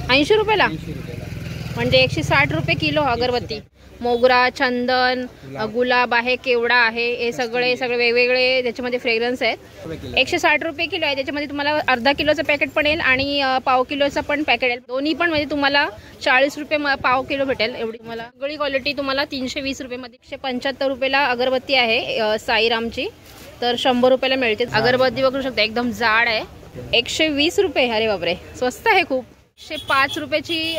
80 रुपयाला 80 रुपयाला म्हणजे 160 रुपये किलो अगरबत्ती. मोगरा, चंदन, गुलाब आहे, केवडा आहे, हे सगळे वेगवेगळे त्याच्यामध्ये फ्रेग्रन्स आहेत. 160 रुपये किलो आहे. त्याच्यामध्ये तुम्हाला अर्धा किलोचं पॅकेट पण येईल आणि पाव किलोचं पण पॅकेट येईल. दोन्ही पण म्हणजे तुम्हाला 40 रुपये पाव किलो भेटेल. एवढी तुम्हाला सगळी क्वालिटी तुम्हाला 320 रुपये मध्ये. 175 रुपयाला अगरबत्ती आहे साईरामची, तर 100 रुपयाला मिळते. अगरबत्ती बघू शकता एकदम जाड आहे. 120 रुपये. अरे बापरे, स्वस्त आहे खूप. 105 रुपयाची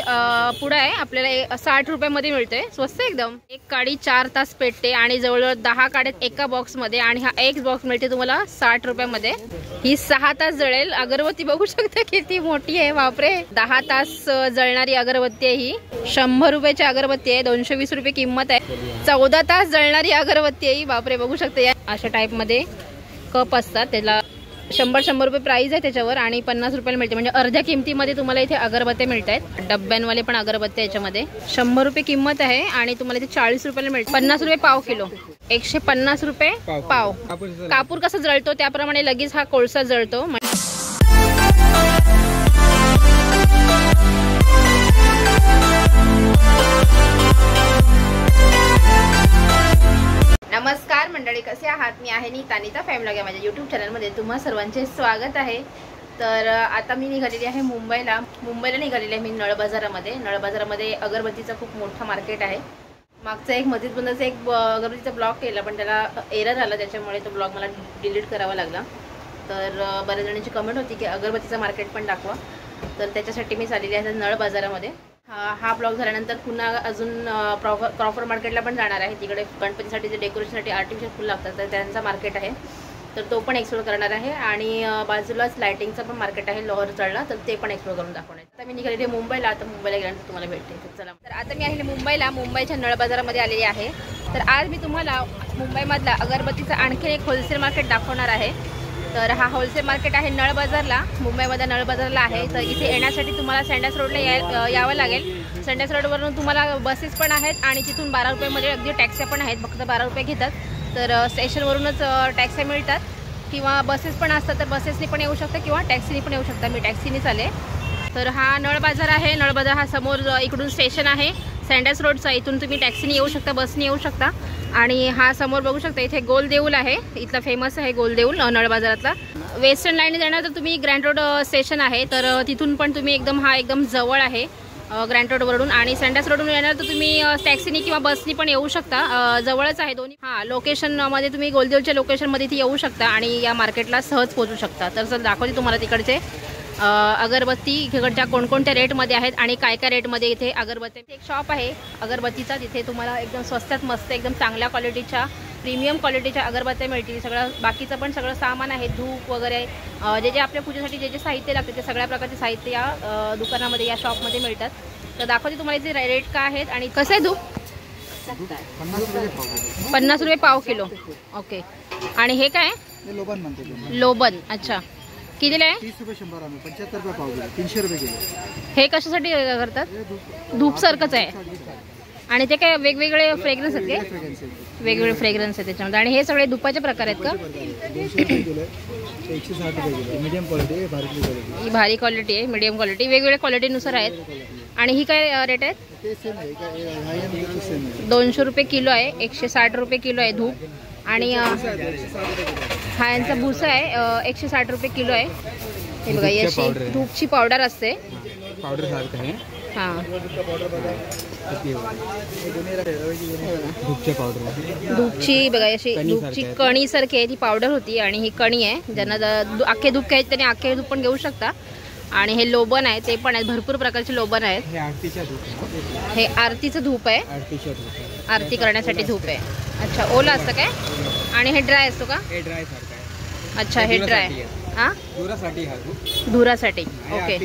पुडा आहे, आपल्याला 60 रुपयामध्ये मिळते. स्वस्त एकदम. एक काडी 4 तास पेटते आणि जवळजवळ 10 काड्यात एका बॉक्स मध्ये, आणि हा एक बॉक्स मिळते तुम्हाला 60 रुपयामध्ये. ही 6 तास जळेल अगरबत्ती. बघू शकता किती मोठी आहे. बापरे, 10 तास जळणारी अगरबत्ती आहे ही. 100 रुपयाची अगरबत्ती आहे. 220 रुपये किंमत आहे. 14 तास जळणारी अगरबत्ती आहे ही. बापरे, बघू शकता. या अशा टाइप मध्ये कप असतात, त्याला 100 रुपये प्राइस आहे त्याच्यावर, आणि 50 रुपयाला मिळते. म्हणजे अर्ध्या किमतीमध्ये तुम्हाला इथे अगरबत्त्या मिळत आहेत. डब्यांवाले पण अगरबत्त्या याच्यामध्ये. 100 रुपये किंमत आहे आणि तुम्हाला इथे 40 रुपयाला मिळते. 50 रुपये पाव किलो. 150 रुपये पाव. कापूर कसा जळतो त्याप्रमाणे लगेच हा कोळसा जळतो. नमस्कार मंडळी, कसे आहात? मी आहे नीता फॅमिली माझ्या यूट्यूब चॅनलमध्ये तुम्हा सर्वांचे स्वागत आहे. तर आता मी निघालेली आहे मुंबईला निघालेली आहे मी नळ बाजारामध्ये अगरबत्तीचा खूप मोठा मार्केट आहे. मागचा एक मस्जिद बंदाचा एक अगरबत्तीचा ब्लॉग केला, पण त्याला एरर आला, त्याच्यामुळे तो ब्लॉग मला डिलीट करावा लागला. तर बऱ्याच जणांची कमेंट होती की अगरबत्तीचा मार्केट पण दाखवा, तर त्याच्यासाठी मी चाललेली आहे नळ बाजारामध्ये. हा ब्लॉग झाल्यानंतर पुन्हा अजून क्रॉफर्ड मार्केटला पण जाणार आहे. तिकडे गणपतीसाठी जे डेकोरेशनसाठी आर्टिफिशियल फुलं लागतात तर त्यांचा मार्केट आहे, तर तो पण एक्सप्लोर करणार आहे. आणि बाजूलाच लायटिंगचं पण मार्केट आहे लोअर चढला, तर ते पण एक्सप्लोर करून दाखवणार. आता मी निघालेली आहे मुंबईला. आता मुंबईला गेल्यानंतर तुम्हाला भेटते. तर चला, तर आता मी आहे मुंबईच्या नळ बाजारामध्ये आलेली आहे. तर आज मी तुम्हाला मुंबईमधला अगरबत्तीचं आणखी एक होलसेल मार्केट दाखवणार आहे. तर हा होलसेल मार्केट आहे नळ बाजारला, मुंबईमध्ये नळ बाजारला आहे. तर इथे येण्यासाठी तुम्हाला सँडस रोडला यावं लागेल. सँडस रोडवरून तुम्हाला बसेस पण आहेत आणि तिथून 12 रुपयामध्ये अगदी टॅक्सी पण आहेत. फक्त 12 रुपये घेतात. तर स्टेशनवरूनच टॅक्सी मिळतात किंवा बसेस पण असतात, तर बसेसनी पण येऊ शकता किंवा टॅक्सीनी पण येऊ शकता. मी टॅक्सीनीच आले. तर हा नळ बाजार आहे. नळ बाजार हा समोर इकडून स्टेशन आहे सँडस रोडचा. इथून तुम्ही टॅक्सीनी येऊ शकता, बसनी येऊ शकता. आणि हा समोर बघू शकता इथे गोल देऊळ आहे, इथला फेमस आहे गोल देऊळ नळ बाजारातला. वेस्टर्न लाईनने जाणार तर तुम्ही ग्रँड रोड स्टेशन आहे, तर तिथून पण तुम्ही एकदम जवळ आहे ग्रँड रोडवरून. आणि सँडस रोडवरून येणार तर तुम्ही टॅक्सीनी किंवा बसनी पण येऊ शकता, जवळच आहे दोन्ही. लोकेशनमध्ये तुम्ही गोलदेऊळच्या लोकेशनमध्ये इथे येऊ शकता आणि या मार्केटला सहज पोहोचू शकता. तर चल दाखवते तुम्हाला तिकडचे अगरबत्ती इकडच्या कोणकोणत्या रेटमध्ये आहेत आणि काय रेटमध्ये इथे अगरबत्ती. एक शॉप आहे अगरबत्तीचा, तिथे तुम्हाला एकदम स्वस्तात मस्त एकदम चांगल्या क्वालिटीच्या प्रीमियम क्वालिटीच्या अगरबत्त्या मिळतील. सगळं बाकीचं पण सगळं सामान आहे, धूप वगैरे जे आपल्या पूजेसाठी जे साहित्य लागते ते सगळ्या प्रकारचे साहित्य या दुकानामध्ये या शॉपमध्ये मिळतात. तर दाखवते तुम्हाला इथे रेट काय आहेत आणि कसं आहे धूप. 50 रुपये पाव किलो. ओके. आणि हे काय लोबन म्हणते? लोबन. अच्छा, कितीला आहे? 30 रुपये 100 ग्राम, 75 रुपये पाव किलो, 300 रुपये किलो. हे कशासाठी करतात? धूप सारखंच आहे. आणि ते काय वेगवेगळे फ्रेग्रन्स आहेत का? वेगवेगळे फ्रेग्रन्स आहेत त्याच्यामध्ये. आणि हे सगळे धुपाचे प्रकार आहेत का? 160 रुपये किलो. मीडियम क्वालिटी आहे, ही भारी क्वालिटी आहे, मीडियम क्वालिटी, वेगवेगळ्या क्वालिटीनुसार आहेत. आणि ही काय रेट आहेत? 200 रुपये किलो आहे. 160 रुपये किलो आहे धूप. आणि हा यांचा भुसा आहे, 160 रुपये किलो आहे. हे बघा, याची धूपची पावडर असते. पावडर सारखं आहे. हां, धूपची बघा, अशी धूपची कणी सारखी आहे, ती पावडर होती आणि ही कणी आहे. ज्यांना अख्खे धूप घ्यायचे त्यांनी अख्खे धूप पण घेऊ शकता. आणि हे लोबन आहे, ते पण आहेत, भरपूर प्रकारचे लोबन आहेत. हे आरतीचं धूप आहे, आरती करण्यासाठी धूप आहे. अच्छा, ओला असतं काय? आणि हे ड्राय असतो का? हे ड्राय सारखं आहे. अच्छा, हे ड्राय. हां, धुरासाठी. ओके.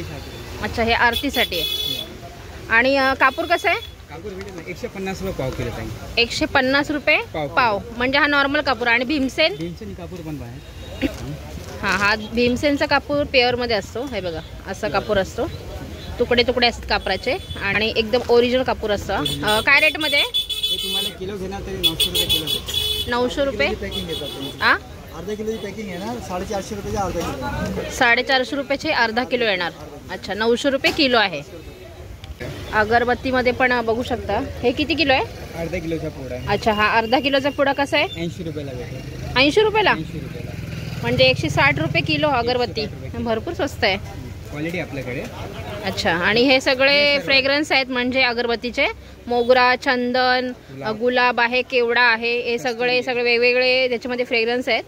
अच्छा, हे आरतीसाठी आहे. आणि कापूर कसं आहे? कापूर 150 रुपये पाव किलो आहे. 150 रुपये पाव, म्हणजे हा नॉर्मल कापूर. आणि भीमसेन कापूर पण आहे. हा भीमसेनचा कापूर पेअरमध्ये असतो. हे बघा, असा कापूर असतो, तुकडे असतात कापराचे आणि एकदम ओरिजिनल कापूर असतं. काय रेटमध्ये? तुम्हाला किलो घेणार तरी 900 रुपये किलो. 900 रुपये पॅकिंग येतात. हां, अर्धा किलोची पॅकिंग येणार 450 रुपयाचे अर्धा किलो. 450 रुपयाचे अर्धा किलो येणार. अच्छा, 900 रुपये किलो आहे. अगरबत्तीमध्ये पण बघू शकता. हे किती किलो आहे? अर्धा किलोचा पुडा आहे. अच्छा, हा अर्धा किलोचा पुडा कसा आहे? 80 रुपयाला भेटेल. 80 रुपयाला? 80 रुपयाला म्हणजे 160 रुपये किलो अगरबत्ती. भरपूर स्वस्त आहे. क्वालिटी आपल्याकडे. अच्छा, आणि हे सगळे फ्रेग्रन्स आहेत म्हणजे अगरबत्तीचे. मोगरा, चंदन, गुलाब आहे, केवडा आहे, हे सगळे वेगवेगळे त्याच्यामध्ये फ्रेग्रन्स आहेत.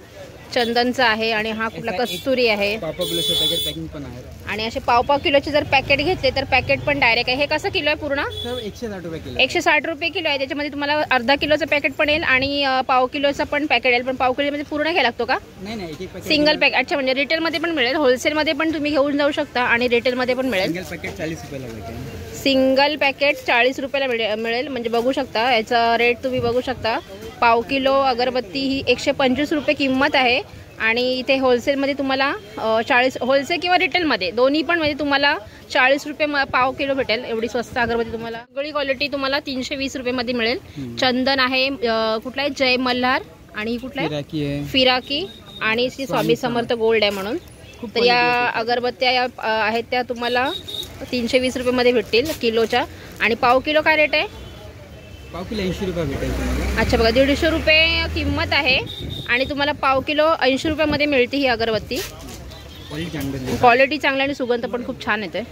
चंदनचा आहे आणि हा कुठला कस्तुरी आहे. पाव किलोचे पॅकेट पॅकिंग पण आहे. आणि असे पाव किलोचे जर पॅकेट घेतले तर पॅकेट पण डायरेक्ट आहे. हे कसं किलो आहे पूर्ण? 160 रुपये किलो. 160 रुपये किलो आहे. त्याच्यामध्ये तुम्हाला अर्धा किलोचं पॅकेट पण येईल आणि पाव किलोचं पण पॅकेट येईल. पण पाव किलोमध्ये पूर्ण घ्यायला लागतो का? नाही, एक पॅकेट सिंगल पॅकेट. अच्छा, म्हणजे रिटेलमध्ये पण मिळेल, होलसेलमध्ये पण तुम्ही घेऊन जाऊ शकता आणि रिटेलमध्ये पण मिळेल. सिंगल पॅकेट 40 रुपयाला भेटेल. सिंगल पॅकेट 40 रुपयाला मिळेल. म्हणजे बघू शकता याचा रेट तुम्ही बघू शकता. पाव किलो अगरबत्ती ही 125 रुपये किंमत आहे आणि इथे होलसेलमध्ये तुम्हाला 40, होलसेल किंवा रिटेलमध्ये दोन्ही पण म्हणजे तुम्हाला 40 रुपये पाव किलो भेटेल. एवढी स्वस्त अगरबत्ती तुम्हाला. सगळी क्वालिटी तुम्हाला 320 रुपयेमध्ये मिळेल. चंदन आहे, कुठला आहे? जय मल्हार. आणि कुठला आहे? फिराकी आणि श्री स्वामी समर्थ गोल्ड आहे म्हणून. तर या अगरबत्त्या आहेत त्या तुम्हाला 320 रुपयेमध्ये भेटतील किलोच्या. आणि पाव किलो काय रेट आहे? पाव किलो 80 रुपये भेटेल तुम्हाला. अच्छा, बघा 150 रुपये किंमत आहे आणि तुम्हाला पाव किलो 80 रुपयामध्ये मिळते ही अगरबत्ती. क्वालिटी चांगली आणि सुगंध पण खूप छान येतोय.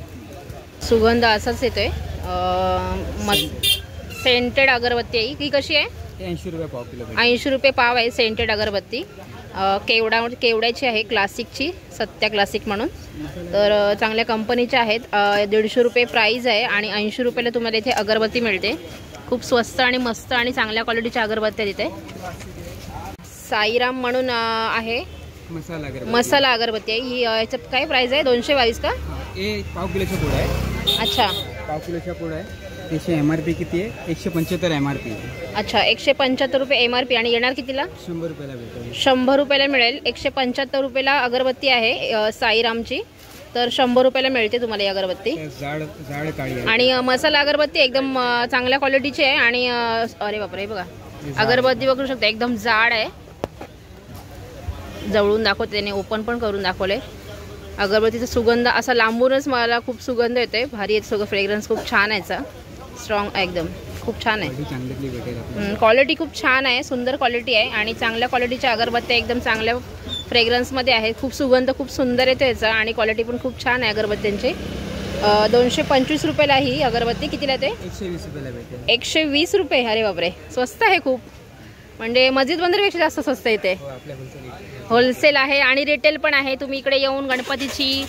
सुगंध असाच येतोय. सेंटेड अगरबत्ती आहे ही. कशी आहे? 80 रुपये पाव किलो. 80 रुपये पाव आहे सेंटेड अगरबत्ती. केवड्याची आहे, क्लासिकची, सत्या क्लासिक म्हणून. तर चांगल्या कंपनीच्या आहेत. 150 रुपये प्राईज आहे आणि 80 रुपयाला तुम्हाला इथे अगरबत्ती मिळते. खूप स्वस्त आणि मस्त आणि चांगल्या क्वालिटीच्या अगरबत्त्या तिथे. साईराम म्हणून आहे, मसाला अगरबत्ती आहे ही. याच्यात काय प्राइस आहे? 222 का? पाव किलोचा पुडा आहे. अच्छा, पाव किलोचा पुडा आहे. त्याची MRP किती आहे? 175 MRP. अच्छा, 175 रुपये MRP. आणि येणार कितीला? 100 रुपयाला भेटेल. 100 रुपयाला मिळेल. 175 रुपयाला अगरबत्ती आहे साईरामची. तर 100 रुपयाला मिळते तुम्हाला ही अगरबत्ती. जाड काळी आहे. आणि मसाला अगरबत्ती एकदम चांगल्या क्वालिटीची आहे. आणि अरे बापरे, बघा अगरबत्ती बघू शकता, एकदम जाड आहे. जवळून दाखवते, त्याने ओपन पण करून दाखवले. अगरबत्तीचा सुगंध असा लांबूनच मला खूप सुगंध येतोय. भारी येते सगळं. फ्रेग्रन्स खूप छान आहे याचा. स्ट्रॉंग एकदम, खूप छान आहे. क्वालिटी खूप छान आहे, सुंदर क्वालिटी आहे. आणि चांगल्या क्वालिटीच्या अगरबत्त्या एकदम चांगल्या फ्रेग्रन्समध्ये आहे. खूप सुगंध खूप सुंदर येतो याचा आणि क्वालिटी पण खूप छान आहे अगरबत्त्यांची. 225 रुपयाला ही अगरबत्ती. कितीला येते? 120 रुपयाला भेटेल. 120 रुपये. अरे बापरे, स्वस्त आहे खूप. म्हणजे मस्जिद बंदरपेक्षा जास्त स्वस्त येते. होलसेल आहे आणि रिटेल पण आहे. तुम्ही इकडे येऊन गणपतीची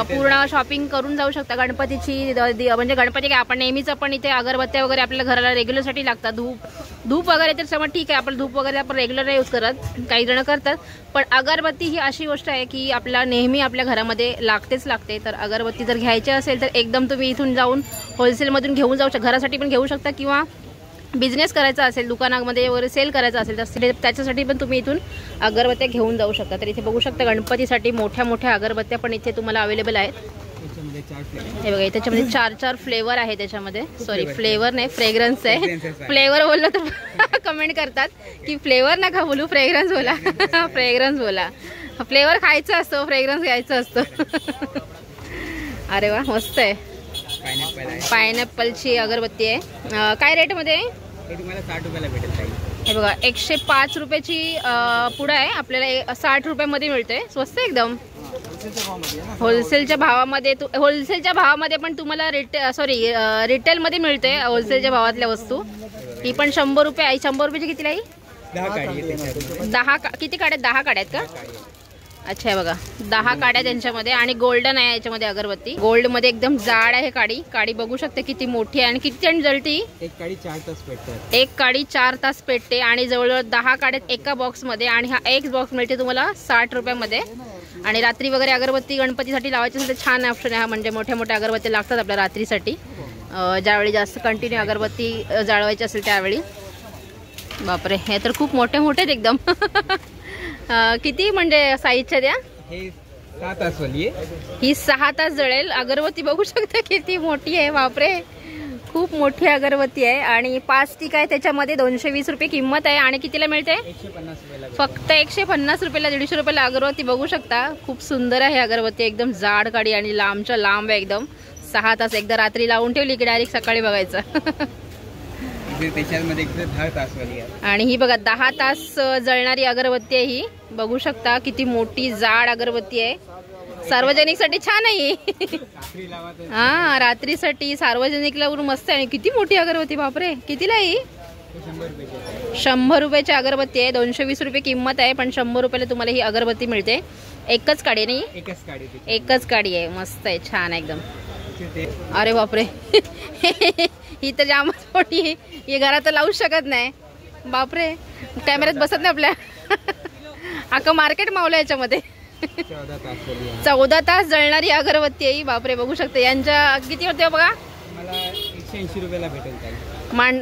पूर्ण शॉपिंग करून जाऊ शकता. गणपतीची म्हणजे गणपती काय, आपण नेहमीच पण इथे अगरबत्त्या वगैरे आपल्या घराला रेग्युलरसाठी लागतात. धूप वगैरे तर समज ठीक आहे, आपण धूप वगैरे आपण रेग्युलर नाही यूज करत, काही जण करतात. पण अगरबत्ती ही अशी गोष्ट आहे की आपला नेहमी आपल्या घरामध्ये लागतेच लागते. तर अगरबत्ती जर घ्यायची असेल तर एकदम तुम्ही इथून जाऊन होलसेलमधून घेऊन जाऊ शकता. घरासाठी पण घेऊ शकता किंवा बिझनेस करायचा असेल, दुकानामध्ये वगैरे सेल करायचा असेल तर त्याच्यासाठी पण तुम्ही इथून अगरबत्त्या घेऊन जाऊ शकता. तर इथे बघू शकता गणपतीसाठी मोठ्या मोठ्या अगरबत्त्या पण इथे तुम्हाला अवेलेबल आहेत. हे बघा, त्याच्यामध्ये 4 फ्लेवर आहे त्याच्यामध्ये. सॉरी, फ्लेवर नाही, फ्रेग्रन्स आहे. फ्लेवर बोललो तर कमेंट करतात की फ्लेवर नका बोलू, फ्रेग्रन्स बोला. फ्रेग्रन्स बोला. फ्लेवर खायचं असतं, फ्रेग्रन्स घ्यायचं असतं. अरे वा, मस्त आहे. पायनॅपलची अगरबत्ती आहे. काय रेटमध्ये आहे? तुम्हाला 60 रुपयाला भेटेल. हे बघा, 105 रुपयाची पुडा आहे. आपल्याला 60 रुपयामध्ये मिळते. स्वस्त एकदम. होलसेलच्या भावामध्ये पण तुम्हाला रिटेलमध्ये मिळते. होलसेलच्या भावातल्या वस्तू ही पण 100 रुपये आहे. 100 रुपयाची कितीला आहे? 10. किती काड्या? 10 काड्या आहेत का? अच्छा, हे बघा 10 काड्या त्यांच्यामध्ये. आणि गोल्डन आहे याच्यामध्ये अगरबत्ती. गोल्ड मध्ये एकदम जाड आहे काडी बघू शकते किती मोठी आहे आणि किती टन जळती. एक काडी 4 तास पेटते. एक काडी 4 तास पेटते आणि जवळजवळ 10 काड्यात एका बॉक्स मध्ये. आणि हा एक बॉक्स मिळते तुम्हाला 60 रुपयामध्ये. आणि रात्री वगैरे अगरबत्ती गणपतीसाठी लावायची असेल तर छान ऑप्शन आहे हा. म्हणजे मोठ्या मोठ्या अगरबत्त्या लागतात आपल्या रात्रीसाठी, ज्यावेळी जास्त कंटिन्यू अगरबत्ती जाळवायची असेल त्यावेळी. बापरे, हे तर खूप मोठे मोठे एकदम. किती म्हणजे साईजच्या द्या? हे 6 तास वाली आहे. ही 6 तास जळेल अगरबत्ती. बघू शकता किती मोठी आहे. बापरे, खूप मोठी अगरबत्ती आहे. आणि 5 स्टिक आहे त्याच्यामध्ये. 220 रुपये किंमत आहे. आणि कितीला मिळते? 150 रुपयाला. फक्त 150 रुपयाला. 150 रुपयाला अगरबत्ती. बघू शकता खूप सुंदर आहे अगरबत्ती. एकदम जाड काडी आणि लांबच्या लांब आहे एकदम. 6 तास एकदा रात्री लावून ठेवली की डायरेक्ट सकाळी बघायचं. त्याच्यामध्ये 10 तास वाली आहे. आणि ही बघा 10 तास जळणारी अगरबत्ती आहे. ही बघू शकता किती मोठी जाड अगरबत्ती आहे. सार्वजनिकसाठी छान आहे. हा रात्रीसाठी सार्वजनिक लावून मस्त आहे. किती मोठी अगरबत्ती बापरे. कितीला आहे ही? 100 रुपयाची अगरबत्ती आहे. 220 रुपये किंमत आहे पण 100 रुपयाला तुम्हाला ही अगरबत्ती मिळते. एकच काडी नाही, एकच काडी आहे. मस्त आहे, छान आहे एकदम. अरे बापरे ही तर जामच मोठी आहे. ही घरात लावू शकत नाही बापरे. कॅमेऱ्यात बसत नाही आपल्या. अख्खं मार्केट मावलं याच्यामध्ये. 14 तास जळणारी अगरबत्ती आहे. बापरे बघू शकते. यांच्या किती होते बघा. मला 180 रुपयाला भेटेल.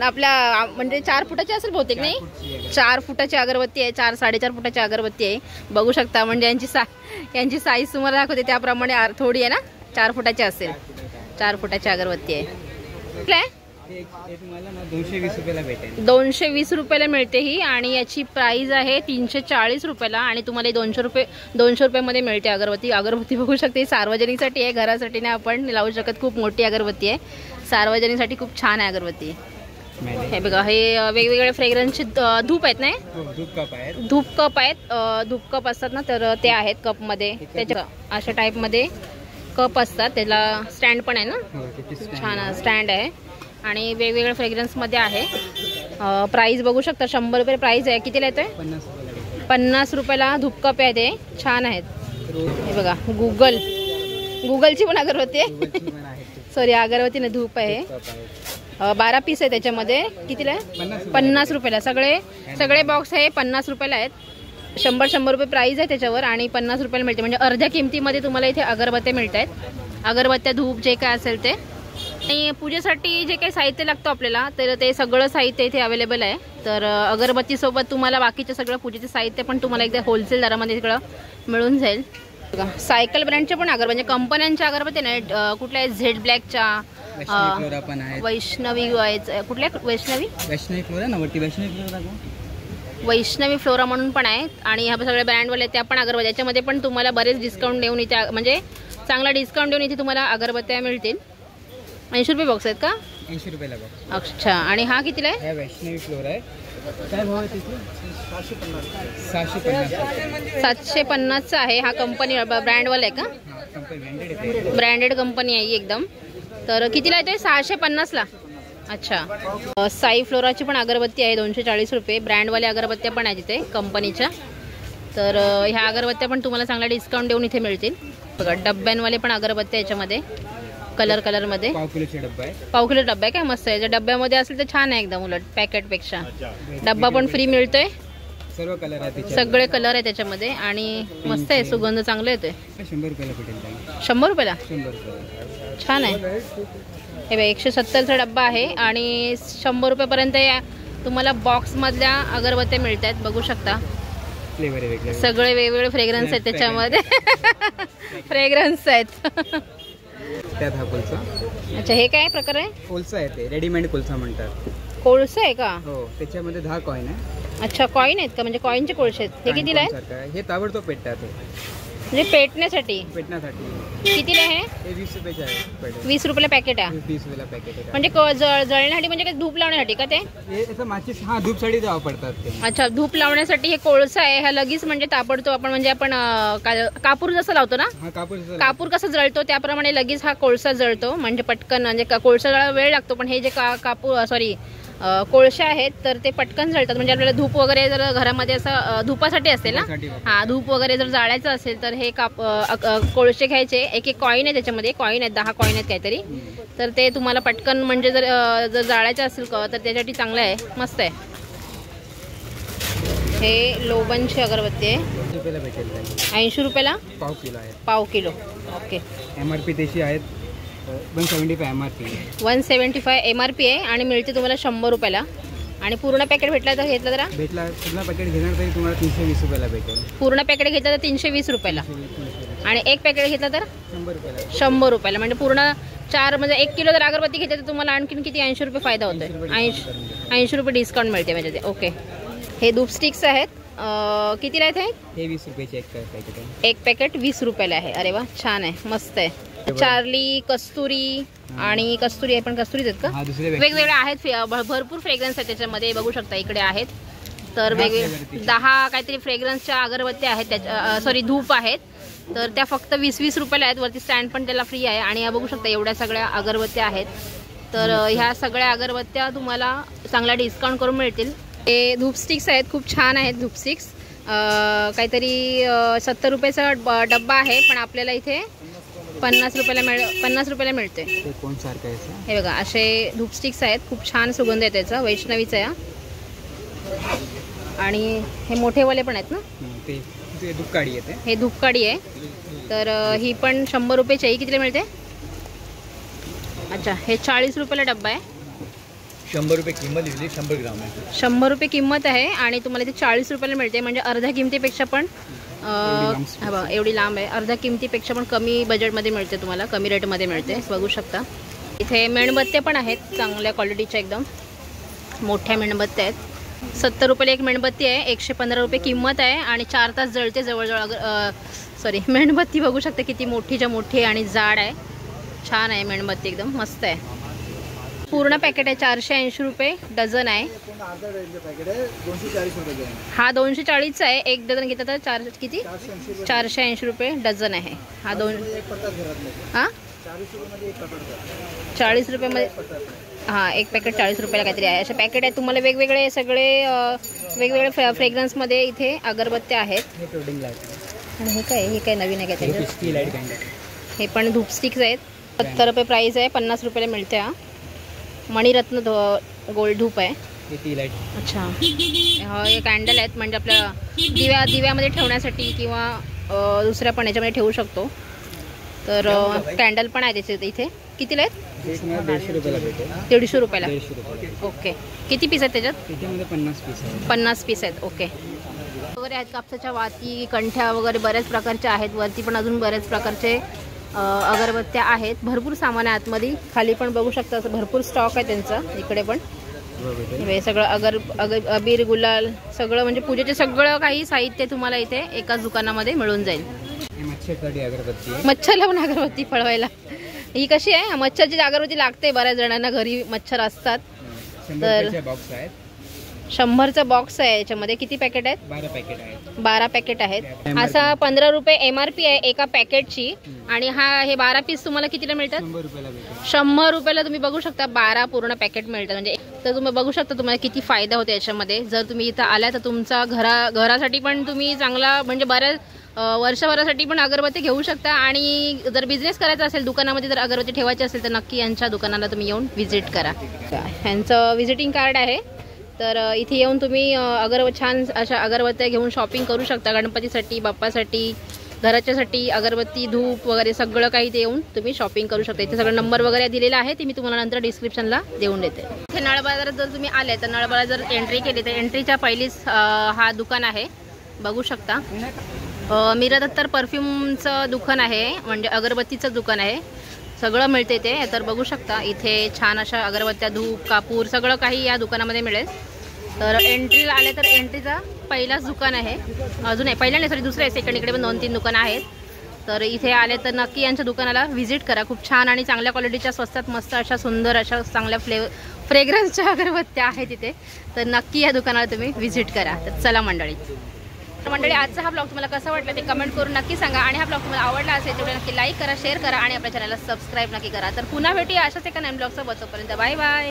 आपल्या म्हणजे 4 फुटाची असेल बहुतेक नाही. 4 फुटाची अगरबत्ती आहे. 4-4.5 फुटाची अगरबत्ती आहे. बघू शकता म्हणजे यांची साईज तुम्हाला दाखवते त्याप्रमाणे थोडी आहे ना. 4 फुटाची असेल. 4 फुटाची अगरबत्ती आहे. तुम्हाला 220 रुपयाला भेटेल. 220 रुपयाला मिळते ही. आणि याची प्राइस आहे 340 रुपयाला. आणि तुम्हाला 200 रुपयामध्ये मिळते अगरबत्ती. अगरबत्ती बघू शकते. सार्वजनिकसाठी आहे, घरासाठी नाही आपण लावू शकत. खूप मोठी अगरबत्ती आहे. सार्वजनिकसाठी खूप छान आहे अगरबत्ती. हे बघा हे वेगवेगळे फ्रेग्रन्सचे धूप आहेत ना. धूप कप आहेत. धूप कप असतात ना तर ते आहेत कपमध्ये. त्याच्या अशा टाईपमध्ये कप असतात. त्याला स्टँड पण आहे ना. छान स्टँड आहे. आणि वेगवेगळ्या फ्रेग्रन्समध्ये आहे. प्राइस बघू शकता 100 रुपये प्राइस आहे. कितीला येतोय? 50 रुपयाला धूप कप आहे. ते छान आहेत. हे बघा गुगलची पण अगरबत्ती आहे. सॉरी अगरबत्ती ना धूप आहे. 12 पीस आहे त्याच्यामध्ये. कितीला आहे? 50 रुपयाला. सगळे बॉक्स आहे 50 रुपयाला आहेत. 100 रुपये प्राइस आहे त्याच्यावर. आणि 50 रुपयाला मिळते म्हणजे अर्ध्या किमतीमध्ये तुम्हाला इथे अगरबत्त्या मिळत आहेत. अगरबत्त्या धूप जे काय असेल ते. आणि पूजेसाठी जे काही साहित्य लागतं आपल्याला तर ते सगळं साहित्य इथे अवेलेबल आहे. तर अगरबत्तीसोबत तुम्हाला बाकीचं सगळं पूजेचं साहित्य पण तुम्हाला एकदा होलसेल दरामध्ये सगळं मिळून जाईल. सायकल ब्रँडच्या पण अगरबत्ती म्हणजे कंपन्यांच्या अगरबत्ती नाही. कुठल्या झेड ब्लॅकच्या, वैष्णवी कुठल्या वैष्णवी फ्लोरा म्हणून पण आहे. आणि ह्या सगळ्या ब्रँडवाले त्या पण अगरबत्ती. याच्यामध्ये पण तुम्हाला बरेच डिस्काउंट देऊन इथे म्हणजे चांगला डिस्काउंट देऊन इथे तुम्हाला अगरबत्त्या मिळतील. 80 रुपये बॉक्स आहेत का? 80 रुपयाला बॉक्स. अच्छा. आणि हा कितीला आहे? वैष्णवी फ्लोरा आहे. काय भाव आहे तिथे? 750 आहे. हा कंपनी ब्रँडवाला आहे का? ब्रँडेड कंपनी आहे एकदम. तर कितीला येतोय? 650ला. अच्छा. साई फ्लोराची पण अगरबत्ती आहे 240 रुपये. ब्रँडवाल्या अगरबत्त्या पण आहे तिथे कंपनीच्या. तर ह्या अगरबत्त्या पण तुम्हाला चांगला डिस्काउंट देऊन इथे मिळतील. बघा डब्यांवाले पण अगरबत्त्या याच्यामध्ये कलरमध्ये. पाव किलो डब्बा आहे काय. मस्त आहे. जर डब्यामध्ये असेल तर छान आहे एकदम. उलट पॅकेटपेक्षा डब्बा पण फ्री मिळतोय. सर्व कलर आहेत. सगळे कलर आहे त्याच्यामध्ये. आणि मस्त आहे. सुगंध चांगला येतोय. 100 रुपयाला भेटेल. 100 रुपयाला छान आहे. हे बघा 170चा डब्बा आहे. आणि 100 रुपयापर्यंत तुम्हाला बॉक्स मधल्या अगरबत्त्या मिळत आहेत. बघू शकता सगळे वेगवेगळे फ्रेग्रन्स आहेत त्याच्यामध्ये. फ्रेग्रन्स आहेत त्यात. हा कोळसा. अच्छा. हे काय प्रकार आहे? कोळसा आहे. ते रेडीमेड कोळसा म्हणतात. कोळसा आहे का? हो. त्याच्यामध्ये 10 कॉइन आहे. अच्छा. कॉइन आहेत का? म्हणजे कॉइनचे कोळसे आहेत. हे कितीला आहे? हे ताबडतोब पेटतात. म्हणजे पेटण्यासाठी. कितीला आहे? हे 20 रुपयाचे आहे. 20 रुपयाला पॅकेट आहे. 20 रुपयाला पॅकेट आहे. म्हणजे जळण्यासाठी म्हणजे काय धूप लावण्यासाठी का ते? हे माचीस. हा धूपसाठी वापरतात ते. अच्छा. धूप लावण्यासाठी हे कोळसा आहे. हा लगेच म्हणजे ताबडतोब आपण म्हणजे आपण कापूर जसं लावतो ना. कापूर कसं जळतो त्याप्रमाणे लगेच हा कोळसा जळतो. म्हणजे पटकन म्हणजे कोळसा जळायला वेळ लागतो. पण हे जे कोळसे आहेत तर ते पटकन जळतात. म्हणजे आपल्याला धूप वगैरे जर घरामध्ये असं धुपासाठी असेल ना. हा धूप वगैरे जर जाळायचं असेल तर हे कोळसे घ्यायचे. एक कॉइन आहे त्याच्यामध्ये. कॉइन आहेत 10 कॉइन आहेत काहीतरी. तर ते तुम्हाला पटकन म्हणजे जर जाळायचं असेल तर त्याच्यासाठी चांगलं आहे. मस्त आहे. हे लोबनची अगरबत्ती आहे. 80 रुपयाला पाव किलो आहे. पाव किलो. ओके. MRP त्याची आहेत 175 MRP. 175 MRP आहे. आणि मिळते तुम्हाला 100 रुपयाला. आणि पूर्ण पॅकेट भेटला तर घेतला जरा पूर्ण पॅकेट घेणार तरी तुम्हाला 320 रुपयाला भेटेल. पूर्ण पॅकेट घेतला तर 320 रुपयाला. आणि एक पॅकेट घेतला तर 100 रुपयाला. म्हणजे पूर्ण 4 म्हणजे 1 किलो जर अगरबत्ती घेतली तर तुम्हाला आणखीन किती 80 रुपये फायदा होतोय. 80 रुपये डिस्काउंट मिळते म्हणजे ते. ओके. हे धूप स्टिक्स आहेत. कितीला आहेत हे? 20 रुपयाचे एक पॅकेट आहे. एक पॅकेट 20 रुपयाला आहे. अरे वा छान आहे. मस्त आहे. चार्ली, कस्तुरी आणि कस्तुरी आहे, पण कस्तुरीच आहेत का? वेगवेगळे आहेत, भरपूर फ्रेग्रन्स आहेत त्याच्यामध्ये, बघू शकता इकडे आहेत. तर वेगवेगळे 10 काहीतरी फ्रेग्रन्सच्या अगरबत्त्या आहेत, त्याच्या सॉरी धूप आहेत. तर त्या फक्त 20-20 रुपयाला आहेत. वरती स्टँड पण त्याला फ्री आहे. आणि या बघू शकता एवढ्या सगळ्या अगरबत्त्या आहेत. तर ह्या सगळ्या अगरबत्त्या तुम्हाला चांगला डिस्काउंट करून मिळतील. हे धूप स्टिक्स आहेत, खूप छान आहेत धूप स्टिक्स. काहीतरी 70 रुपयाचा डब्बा आहे, पण आपल्याला इथे 50 रुपयाला मिळते. हे बघा असे धूप स्टिक्स आहेत, खूप छान सुगंध आहे त्याचा, वैष्णवीचा आहे. आणि हे मोठेवाले पण आहेत ना, ते धूपकाडी आहे. हे धूपकाडी आहे. तर ही पण 100 रुपयाची आहे. कितीला मिळते? अच्छा, हे 40 रुपयाला डब्बा आहे. 100 रुपये किंमत लिहिली, 100 ग्राम आहे. 100 रुपये किंमत आहे आणि तुम्हाला इथे 40 रुपयाला मिळते. म्हणजे अर्ध्या किमतीपेक्षा पण एवढी लांब आहे. अर्ध्या किमतीपेक्षा पण कमी बजेटमध्ये मिळते तुम्हाला, कमी रेटमध्ये मिळते. बघू शकता इथे मेणबत्त्या पण आहेत, चांगल्या क्वालिटीच्या एकदम मोठ्या मेणबत्त्या आहेत. 70 रुपयाला एक मेणबत्ती आहे. 115 रुपये किंमत आहे आणि 4 तास जळते जवळजवळ. सॉरी, मेणबत्ती बघू शकता किती मोठीच्या मोठी आणि जाड आहे. छान आहे मेणबत्ती, एकदम मस्त आहे. पूर्ण पॅकेट आहे, 480 रुपये डझन आहे. हा 240चा आहे. एक डझन घेतला तर किती? 480 रुपये डझन आहे. हा 40 रुपयामध्ये हां, एक पॅकेट 40 रुपयाला काहीतरी आहे. असे पॅकेट आहेत. तुम्हाला वेगवेगळे सगळे वेगवेगळे फ्रेग्रन्समध्ये इथे अगरबत्त्या आहेत. आणि हे काय नवीन आहे काय त्याच्यात? हे पण धूप स्टिक्स आहेत. 70 रुपये प्राईस आहे. 50 रुपयाला मिळते. हा मणिरत्न गोल्ड धूप आहे. अच्छा, हे कॅन्डल आहेत, म्हणजे आपल्या दिव्यामध्ये ठेवण्यासाठी किंवा दुसऱ्या पण याच्यामध्ये ठेवू शकतो. तर कॅन्डल पण आहे त्याचे इथे. कितीला आहेत? 150 रुपयाला. ओके, किती पीस आहेत त्याच्यात? 50 पीस आहेत. ओके, वगैरे आहेत. कापसाच्या वाती, कंठ्या वगैरे बऱ्याच प्रकारच्या आहेत. वरती पण अजून बऱ्याच प्रकारचे अगरबत्त्या आहेत. भरपूर सामान आहे आतमध्ये. खाली पण बघू शकता असं भरपूर स्टॉक आहे त्यांचा. इकडे पण हे सगळं अबीर, गुलाल सगळं, म्हणजे पूजेचे सगळं काही साहित्य तुम्हाला इथे एकाच दुकानामध्ये मिळून जाईल. मच्छर लावून अगरबत्ती पळवायला. ही कशी आहे? मच्छरची अगरबत्ती लागते बऱ्याच जणांना, घरी मच्छर असतात. तर 100चा बॉक्स आहे. याच्यामध्ये किती पॅकेट आहेत? 12 पॅकेट आहेत. असा 15 रुपये MRP आहे एका पॅकेटची. आणि हे 12 पीस तुम्हाला कितीला मिळतात? 100 रुपयाला तुम्ही बघू शकता 12 पूर्ण पॅकेट मिळतात. म्हणजे तर तुम्ही बघू शकता तुम्हाला किती फायदा होतो याच्यामध्ये. जर तुम्ही इथं आल्या तर तुमचा घरासाठी पण तुम्ही चांगला, म्हणजे बऱ्याच वर्षभरासाठी पण अगरबत्ती घेऊ शकता. आणि जर बिझनेस करायचा असेल, दुकानामध्ये जर अगरबत्ती ठेवायची असेल, तर नक्की यांच्या दुकानाला तुम्ही येऊन व्हिजिट करा. ह्यांचं व्हिजिटिंग कार्ड आहे. तर इथे येऊन तुम्ही छान अशा अगरबत्त्या घेऊन शॉपिंग करू शकता. गणपतीसाठी, बाप्पासाठी, घराच्यासाठी अगरबत्ती, धूप वगैरे सगळं काही ते येऊन तुम्ही शॉपिंग करू शकता. इथे सगळं नंबर वगैरे दिलेला आहे, ते मी तुम्हाला नंतर डिस्क्रिप्शनला देऊन देते. इथे नळ बाजारात जर तुम्ही आले तर नळ बाजारात जर एंट्री केली तर एंट्रीच्या पहिलीच हा दुकान आहे, बघू शकता. मीरा दत्तर परफ्यूमचं दुकान आहे, म्हणजे अगरबत्तीचं दुकान आहे. सगळं मिळते ते. तर बघू शकता इथे छान अशा अगरबत्त्या, धूप, कापूर सगळं काही या दुकानामध्ये मिळेल. तर एंट्रीला आले तर एंट्रीचा पहिलाच दुकान आहे. अजून आहे, पहिल्या नाही सॉरी दुसरं आहे, सेकंड. इकडे पण 2-3 दुकानं आहेत. तर इथे आले तर नक्की यांच्या दुकानाला व्हिजिट करा. खूप छान आणि चांगल्या क्वालिटीच्या, स्वस्तात मस्त अशा सुंदर अशा चांगल्या फ्रेग्रन्सच्या अगरबत्त्या आहेत इथे. तर नक्की या दुकानाला तुम्ही व्हिजिट करा. तर चला मंडळी, आजचा हा ब्लॉग तुम्हाला कसा वाटला ते कमेंट करून नक्की सांगा. आणि हा ब्लॉग तुम्हाला आवडला असेल तेवढे नक्की लाईक करा, शेअर करा आणि आपल्या चॅनलला सबस्क्राईब नक्की करा. तर पुन्हा भेटूया अशाच एका नवीन ब्लॉगचं. बसोपर्यंत बाय बाय.